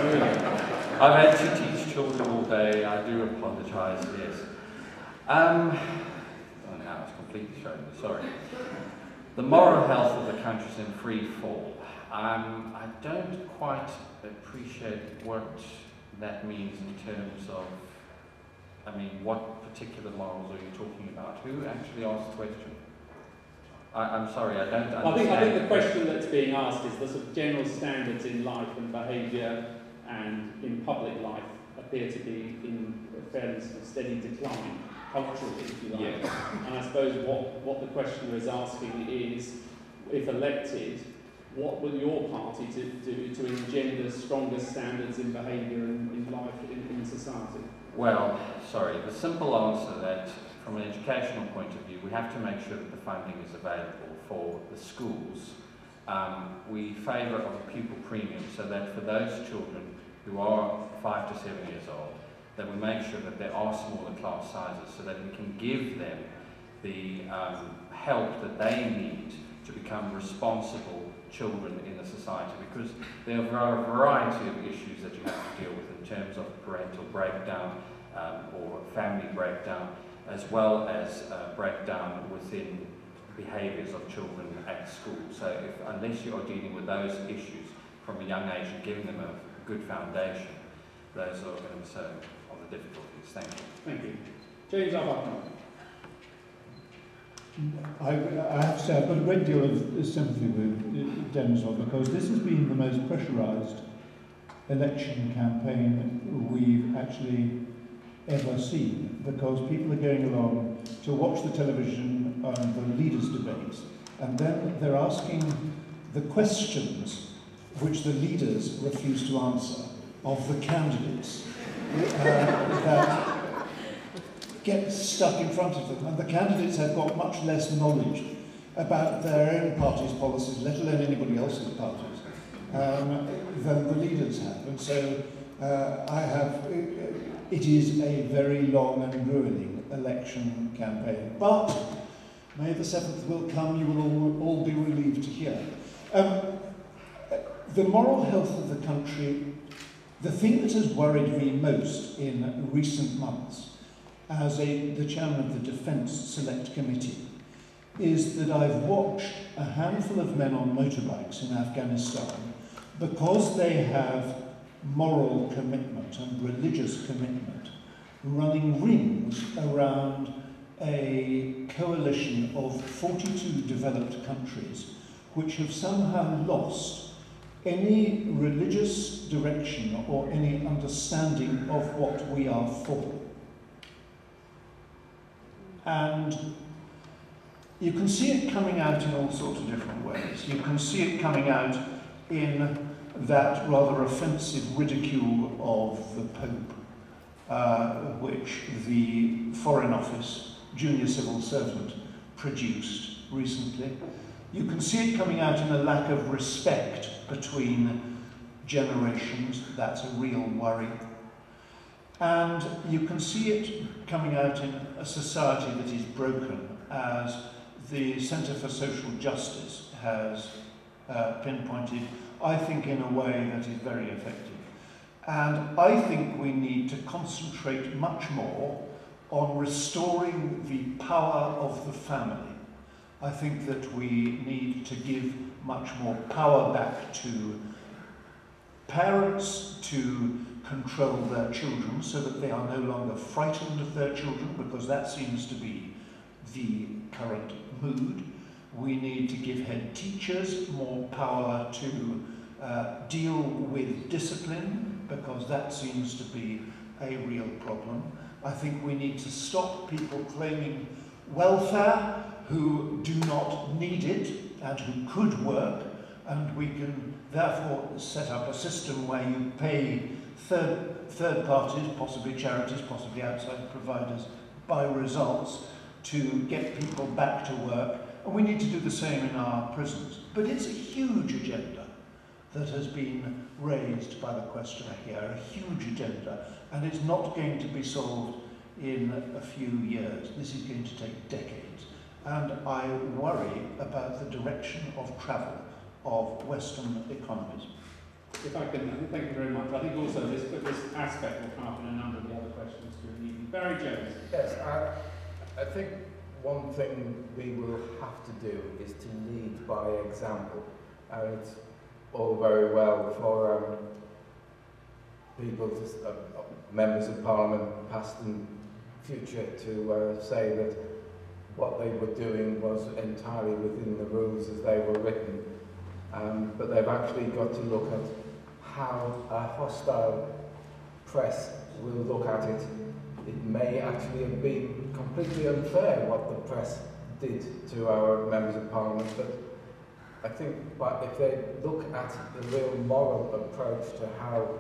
I've had to teach children all day. I do apologise, yes. Oh, now it's completely thrown me, sorry. The moral health of the country is in free fall. I don't quite appreciate what that means in terms of, I mean, what particular morals are you talking about? Who actually asked the question? I'm sorry, I don't understand. I think the question that's being asked is the sort of general standards in life and behaviour and in public life appear to be in a fairly steady decline, culturally, if you like. Yes. And I suppose what the questioner is asking is, if elected, what will your party do to engender stronger standards in behaviour and in life in society? Well, sorry, the simple answer that from an educational point of view, we have to make sure that the funding is available for the schools. We favour of a pupil premium so that for those children who are 5 to 7 years old, that we make sure that there are smaller class sizes so that we can give them the help that they need to become responsible children in the society, because there are a variety of issues that you have to deal with in terms of parental breakdown or family breakdown, as well as breakdown within behaviours of children at school. So unless you are dealing with those issues from a young age and giving them a good foundation, those are going to be some of the difficulties. Thank you. Thank you. James Arbuthnot. I have to say I've got a great deal of sympathy with Denzil, because this has been the most pressurised election campaign we've actually ever seen, because people are going along to watch the television on the leaders' debates, and then they're asking the questions which the leaders refuse to answer of the candidates that get stuck in front of them. And the candidates have got much less knowledge about their own party's policies, let alone anybody else's parties, than the leaders have. And so it is a very long and grueling election campaign. But May the 7th will come, you will all be relieved to hear. The moral health of the country, the thing that has worried me most in recent months as the chairman of the Defence Select Committee is that I've watched a handful of men on motorbikes in Afghanistan, because they have moral commitment and religious commitment, running rings around a coalition of 42 developed countries which have somehow lost any religious direction or any understanding of what we are for. And you can see it coming out in all sorts of different ways. You can see it coming out in that rather offensive ridicule of the Pope, which the Foreign Office junior civil servant produced recently. You can see it coming out in a lack of respect between generations. That's a real worry. And you can see it coming out in a society that is broken, as the Centre for Social Justice has pinpointed, I think in a way that is very effective. And I think we need to concentrate much more on restoring the power of the family. I think that we need to give much more power back to parents to control their children so that they are no longer frightened of their children, because that seems to be the current mood. We need to give head teachers more power to deal with discipline, because that seems to be a real problem. I think we need to stop people claiming welfare who do not need it and who could work, and we can therefore set up a system where you pay third parties, possibly charities, possibly outside providers, by results to get people back to work. And we need to do the same in our prisons. But it's a huge agenda that has been raised by the questioner here, a huge agenda, and it's not going to be solved in a few years. This is going to take decades. And I worry about the direction of travel of Western economies. If I can, thank you very much. I think also this aspect will come up in a number of the other questions during the evening. Barry Jones. Yes, I think one thing we will have to do is to lead by example. And it's all very well for people, members of Parliament, past and future, to say that what they were doing was entirely within the rules as they were written. But they've actually got to look at how a hostile press will look at it. It may actually have been completely unfair what the press did to our members of Parliament, but I think if they look at the real moral approach to how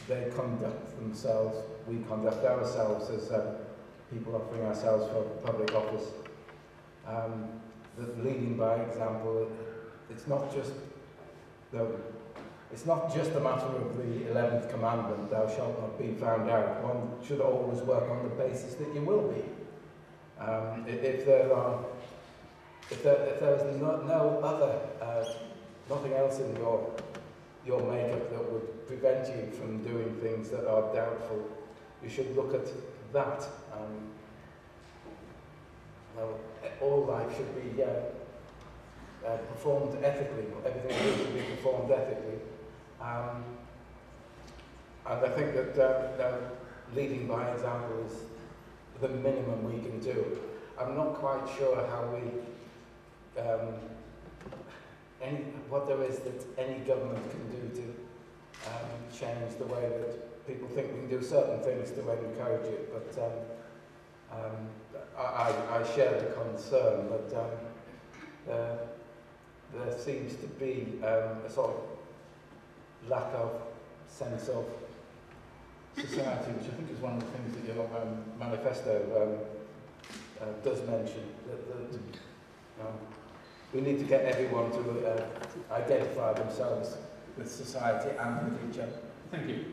they conduct themselves, we conduct ourselves as people offering ourselves for public office, that leading by example, it's not just a matter of the 11th commandment, thou shalt not be found out. One should always work on the basis that you will be. If there's no other, nothing else in your makeup that would prevent you from doing things that are doubtful, you should look at that. All life should be performed ethically. Everything should be performed ethically. And I think that leading by example is the minimum we can do. I'm not quite sure how what there is that any government can do to change the way that people think we can do certain things to encourage it. But I share the concern that there seems to be a sort of lack of sense of society, which I think is one of the things that your manifesto does mention. That we need to get everyone to identify themselves with society and with each other. Thank you.